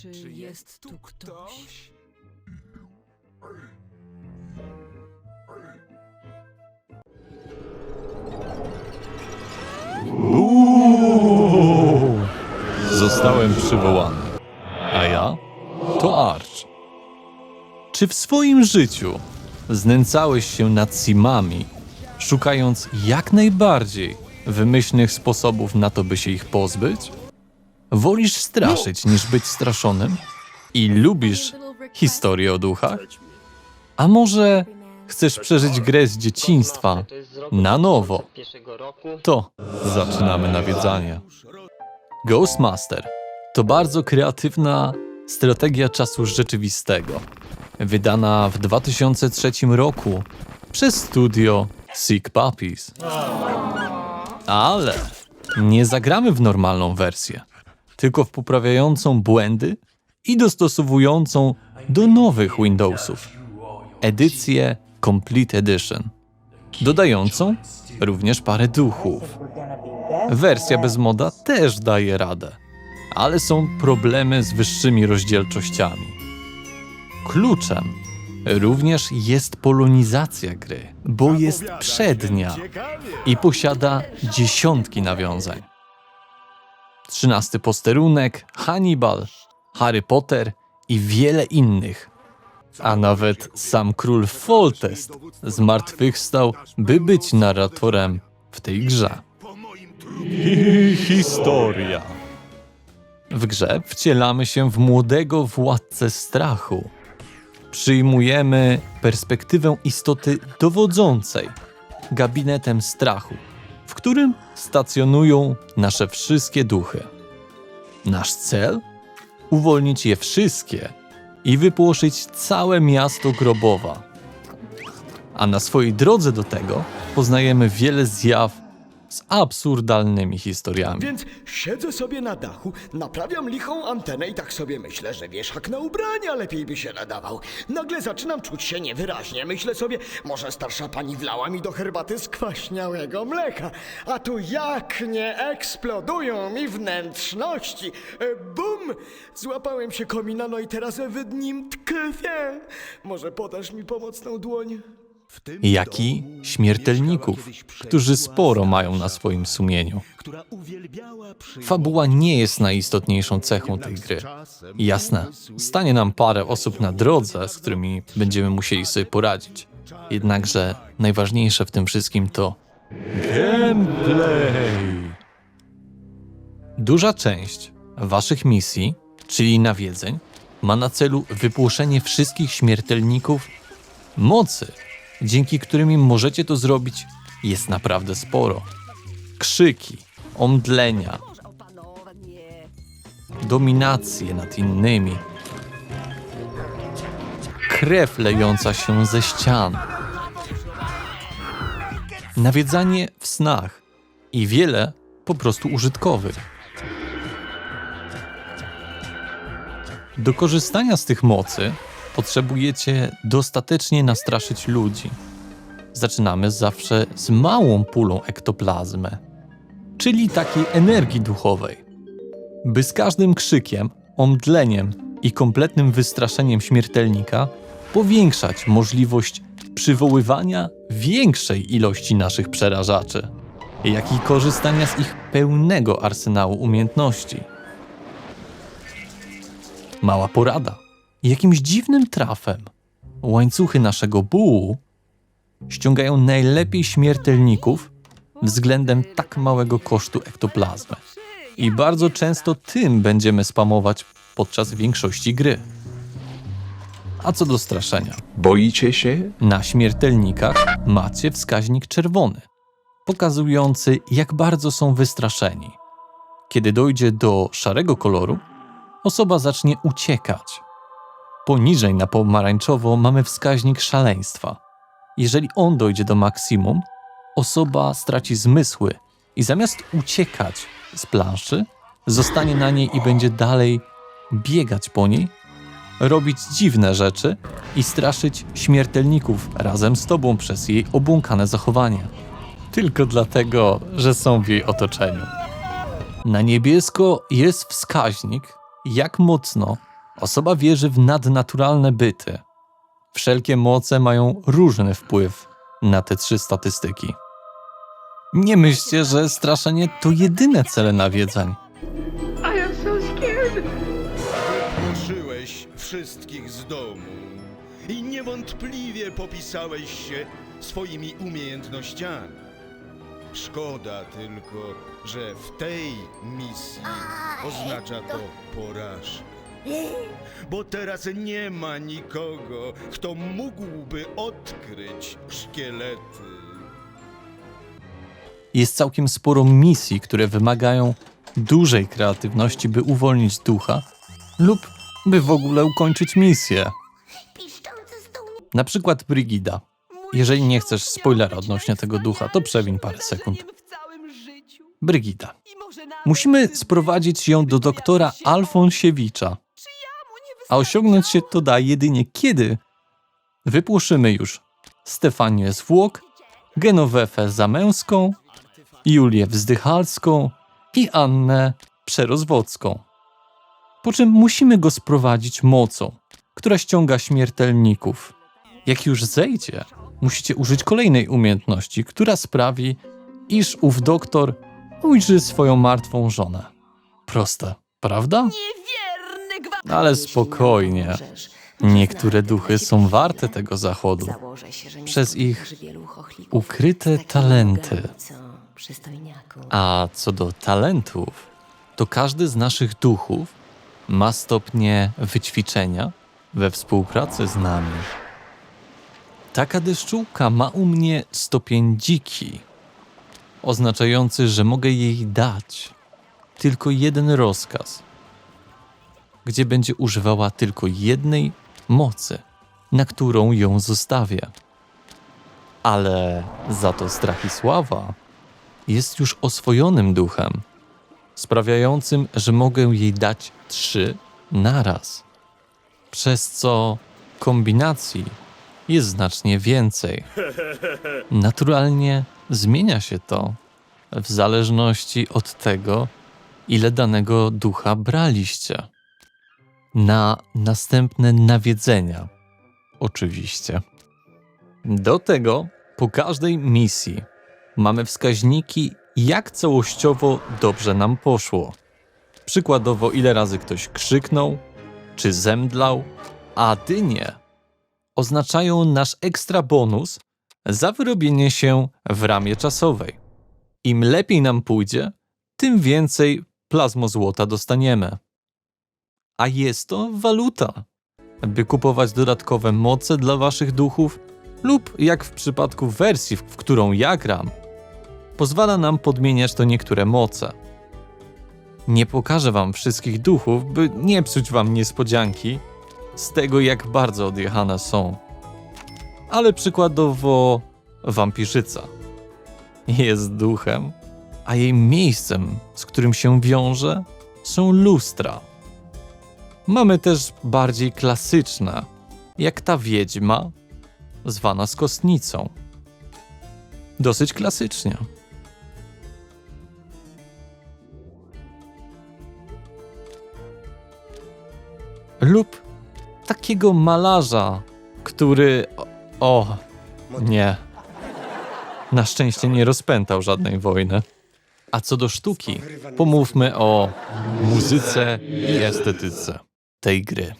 Czy jest tu ktoś? Zostałem przywołany. A ja? To Arch. Czy w swoim życiu znęcałeś się nad simami, szukając jak najbardziej wymyślnych sposobów na to, by się ich pozbyć? Wolisz straszyć niż być straszonym? I lubisz historię o duchach? A może chcesz przeżyć grę z dzieciństwa na nowo? To zaczynamy nawiedzanie. Ghostmaster to bardzo kreatywna strategia czasu rzeczywistego, wydana w 2003 roku przez studio Sick Puppies. Ale nie zagramy w normalną wersję, tylko w poprawiającą błędy i dostosowującą do nowych Windowsów edycję Complete Edition, dodającą również parę duchów. Wersja bez moda też daje radę, ale są problemy z wyższymi rozdzielczościami. Kluczem również jest polonizacja gry, bo jest przednia i posiada dziesiątki nawiązań. 13 posterunek, Hannibal, Harry Potter i wiele innych. A nawet sam król Foltest zmartwychwstał, by być narratorem w tej grze. Historia. W grze wcielamy się w młodego władcę strachu. Przyjmujemy perspektywę istoty dowodzącej gabinetem strachu, w którym stacjonują nasze wszystkie duchy. Nasz cel? Uwolnić je wszystkie i wypłoszyć całe miasto Grobowa. A na swojej drodze do tego poznajemy wiele zjaw z absurdalnymi historiami. Więc siedzę sobie na dachu, naprawiam lichą antenę i tak sobie myślę, że wieszak na ubrania lepiej by się nadawał. Nagle zaczynam czuć się niewyraźnie. Myślę sobie, może starsza pani wlała mi do herbaty skwaśniałego mleka. A tu jak nie eksplodują mi wnętrzności. Bum! Złapałem się komina, no i teraz w nim tkwię. Może podasz mi pomocną dłoń? Jak i śmiertelników, którzy sporo mają na swoim sumieniu. Fabuła nie jest najistotniejszą cechą tej gry. Jasne, stanie nam parę osób na drodze, z którymi będziemy musieli sobie poradzić. Jednakże najważniejsze w tym wszystkim to gameplay. Duża część waszych misji, czyli nawiedzeń, ma na celu wypłoszenie wszystkich śmiertelników. Mocy, dzięki którym możecie to zrobić, jest naprawdę sporo. Krzyki, omdlenia, dominacje nad innymi, krew lejąca się ze ścian, nawiedzanie w snach i wiele po prostu użytkowych. Do korzystania z tych mocy potrzebujecie dostatecznie nastraszyć ludzi. Zaczynamy zawsze z małą pulą ektoplazmy, czyli takiej energii duchowej. By z każdym krzykiem, omdleniem i kompletnym wystraszeniem śmiertelnika powiększać możliwość przywoływania większej ilości naszych przerażaczy, jak i korzystania z ich pełnego arsenału umiejętności. Mała porada. Jakimś dziwnym trafem łańcuchy naszego bułu ściągają najlepiej śmiertelników względem tak małego kosztu ektoplazmy. I bardzo często tym będziemy spamować podczas większości gry. A co do straszenia? Boicie się? Na śmiertelnikach macie wskaźnik czerwony, pokazujący, jak bardzo są wystraszeni. Kiedy dojdzie do szarego koloru, osoba zacznie uciekać. Poniżej na pomarańczowo mamy wskaźnik szaleństwa. Jeżeli on dojdzie do maksimum, osoba straci zmysły i zamiast uciekać z planszy, zostanie na niej i będzie dalej biegać po niej, robić dziwne rzeczy i straszyć śmiertelników razem z tobą przez jej obłąkane zachowanie. Tylko dlatego, że są w jej otoczeniu. Na niebiesko jest wskaźnik, jak mocno Osoba wierzy w nadnaturalne byty. Wszelkie moce mają różny wpływ na te 3 statystyki. Nie myślcie, że straszenie to jedyne cele nawiedzań. I am so scared. Wypłoszyłeś wszystkich z domu i niewątpliwie popisałeś się swoimi umiejętnościami. Szkoda tylko, że w tej misji oznacza to porażkę. Bo teraz nie ma nikogo, kto mógłby odkryć szkielety. Jest całkiem sporo misji, które wymagają dużej kreatywności, by uwolnić ducha lub by w ogóle ukończyć misję. Na przykład Brigida. Jeżeli nie chcesz spoilera odnośnie tego ducha, to przewiń parę sekund. Brigida. Musimy sprowadzić ją do doktora Alfonsiewicza. A osiągnąć się to da jedynie kiedy wypłoszymy już Stefanię Zwłok, Genowefę Zamęską, Julię Wzdychalską i Annę Przerozwodzką. Po czym musimy go sprowadzić mocą, która ściąga śmiertelników. Jak już zejdzie, musicie użyć kolejnej umiejętności, która sprawi, iż ów doktor ujrzy swoją martwą żonę. Proste, prawda? Ale spokojnie. Niektóre duchy są warte tego zachodu przez ich ukryte talenty. A co do talentów, to każdy z naszych duchów ma stopnie wyćwiczenia we współpracy z nami. Taka deszczułka ma u mnie stopień dziki, oznaczający, że mogę jej dać tylko jeden rozkaz, gdzie będzie używała tylko jednej mocy, na którą ją zostawię. Ale za to Strachisława jest już oswojonym duchem, sprawiającym, że mogę jej dać 3 naraz, przez co kombinacji jest znacznie więcej. Naturalnie zmienia się to w zależności od tego, ile danego ducha braliście. Na następne nawiedzenia, oczywiście. Do tego po każdej misji mamy wskaźniki, jak całościowo dobrze nam poszło. Przykładowo, ile razy ktoś krzyknął, czy zemdlał, a dynie oznaczają nasz ekstra bonus za wyrobienie się w ramie czasowej. Im lepiej nam pójdzie, tym więcej plazmozłota dostaniemy. A jest to waluta, by kupować dodatkowe moce dla waszych duchów lub, jak w przypadku wersji, w którą ja gram, pozwala nam podmieniać to niektóre moce. Nie pokażę wam wszystkich duchów, by nie psuć wam niespodzianki z tego, jak bardzo odjechane są. Ale przykładowo wampirzyca jest duchem, a jej miejscem, z którym się wiąże, są lustra. Mamy też bardziej klasyczne, jak ta wiedźma, zwana skostnicą. Dosyć klasycznie. Lub takiego malarza, który... nie. Na szczęście nie rozpętał żadnej wojny. A co do sztuki, pomówmy o muzyce i estetyce tej gry.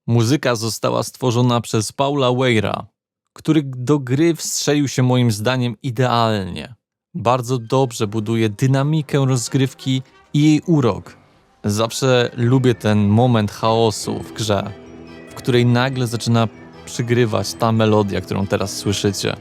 Muzyka została stworzona przez Paula Weira, który do gry wstrzelił się moim zdaniem idealnie. Bardzo dobrze buduje dynamikę rozgrywki i jej urok. Zawsze lubię ten moment chaosu w grze, w której nagle zaczyna przygrywać ta melodia, którą teraz słyszycie.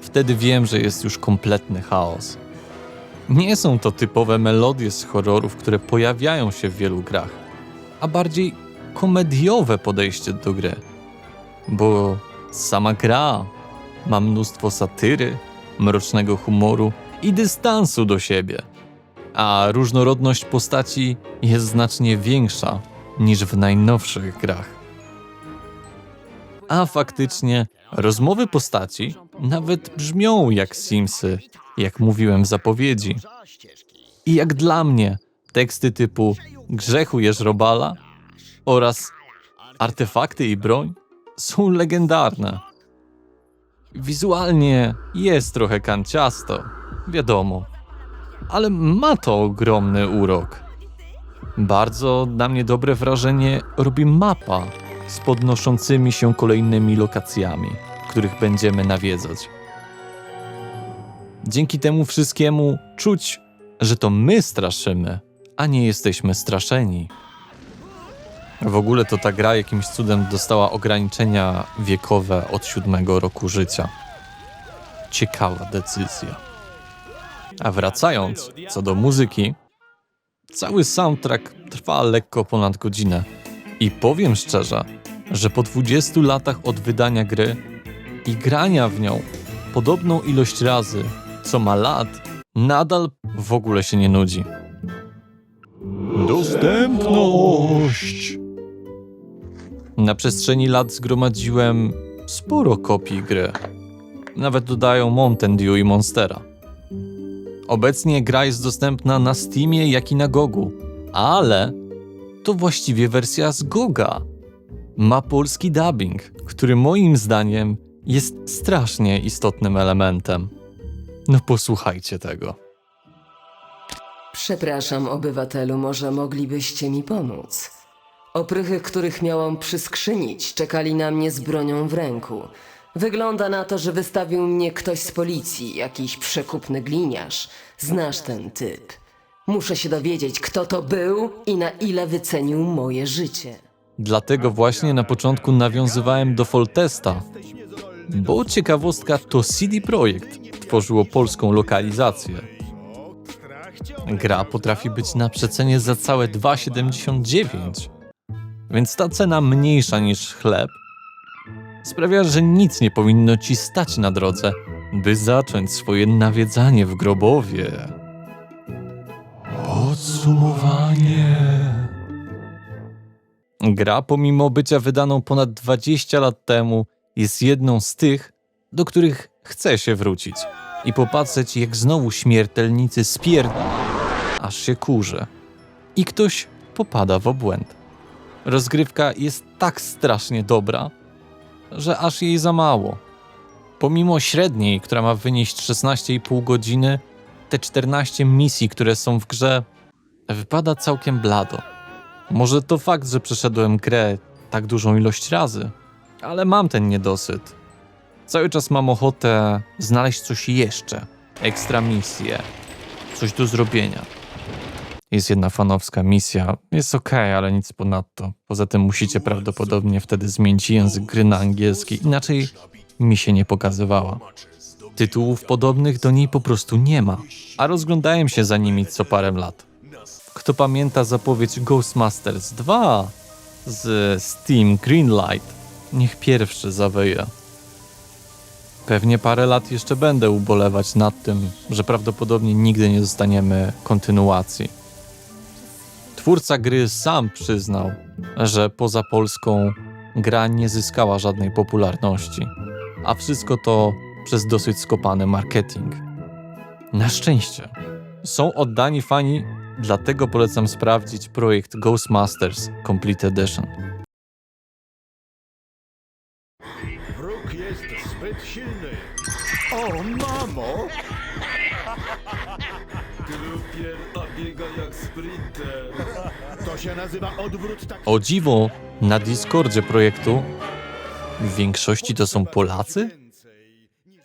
Wtedy wiem, że jest już kompletny chaos. Nie są to typowe melodie z horrorów, które pojawiają się w wielu grach, a bardziej komediowe podejście do gry. Bo sama gra ma mnóstwo satyry, mrocznego humoru i dystansu do siebie, a różnorodność postaci jest znacznie większa niż w najnowszych grach. A faktycznie rozmowy postaci nawet brzmią jak Simsy, jak mówiłem w zapowiedzi. I jak dla mnie teksty typu Grzechujesz Robala oraz Artefakty i broń są legendarne. Wizualnie jest trochę kanciasto, wiadomo, ale ma to ogromny urok. Bardzo na mnie dobre wrażenie robi mapa z podnoszącymi się kolejnymi lokacjami, których będziemy nawiedzać. Dzięki temu wszystkiemu czuć, że to my straszymy, a nie jesteśmy straszeni. W ogóle to ta gra jakimś cudem dostała ograniczenia wiekowe od 7 roku życia. Ciekawa decyzja. A wracając co do muzyki, cały soundtrack trwa lekko ponad godzinę i powiem szczerze, że po 20 latach od wydania gry i grania w nią podobną ilość razy, co ma lat, nadal w ogóle się nie nudzi. Dostępność! Na przestrzeni lat zgromadziłem sporo kopii gry. Nawet dodają Mountain Dew i Monstera. Obecnie gra jest dostępna na Steamie, jak i na Gogu, ale to właściwie wersja z Goga. Ma polski dubbing, który moim zdaniem jest strasznie istotnym elementem. No posłuchajcie tego. Przepraszam, obywatelu, może moglibyście mi pomóc? Oprychy, których miałam przyskrzynić, czekali na mnie z bronią w ręku. Wygląda na to, że wystawił mnie ktoś z policji, jakiś przekupny gliniarz. Znasz ten typ. Muszę się dowiedzieć, kto to był i na ile wycenił moje życie. Dlatego właśnie na początku nawiązywałem do Foltesta, bo ciekawostka to CD Projekt tworzyło polską lokalizację. Gra potrafi być na przecenie za całe 2,79, więc ta cena mniejsza niż chleb sprawia, że nic nie powinno ci stać na drodze, by zacząć swoje nawiedzanie w Grobowie. Podsumowanie. Gra, pomimo bycia wydaną ponad 20 lat temu, jest jedną z tych, do których chce się wrócić i popatrzeć, jak znowu śmiertelnicy spierdają, aż się kurzy. I ktoś popada w obłęd. Rozgrywka jest tak strasznie dobra, że aż jej za mało. Pomimo średniej, która ma wynieść 16,5 godziny, te 14 misji, które są w grze, wypada całkiem blado. Może to fakt, że przeszedłem grę tak dużą ilość razy, ale mam ten niedosyt. Cały czas mam ochotę znaleźć coś jeszcze, ekstra misję, coś do zrobienia. Jest jedna fanowska misja, jest okej, ale nic ponadto. Poza tym musicie prawdopodobnie wtedy zmienić język gry na angielski, inaczej mi się nie pokazywała. Tytułów podobnych do niej po prostu nie ma, a rozglądałem się za nimi co parę lat. Kto pamięta zapowiedź Ghostbusters 2 z Steam Greenlight, niech pierwszy zawyje. Pewnie parę lat jeszcze będę ubolewać nad tym, że prawdopodobnie nigdy nie dostaniemy kontynuacji. Twórca gry sam przyznał, że poza Polską gra nie zyskała żadnej popularności, a wszystko to przez dosyć skopany marketing. Na szczęście są oddani fani, dlatego polecam sprawdzić projekt Ghostbusters Complete Edition. Wróg jest zbyt silny. O, mamo! Krupier, a biega jak sprinter. To się nazywa odwrót tak. O dziwo, na Discordzie projektu w większości to są Polacy?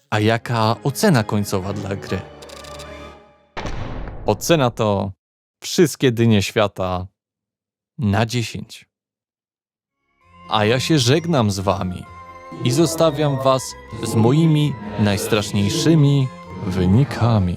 A jaka ocena końcowa dla gry? Ocena to wszystkie dynie świata na 10. A ja się żegnam z wami i zostawiam was z moimi najstraszniejszymi wynikami.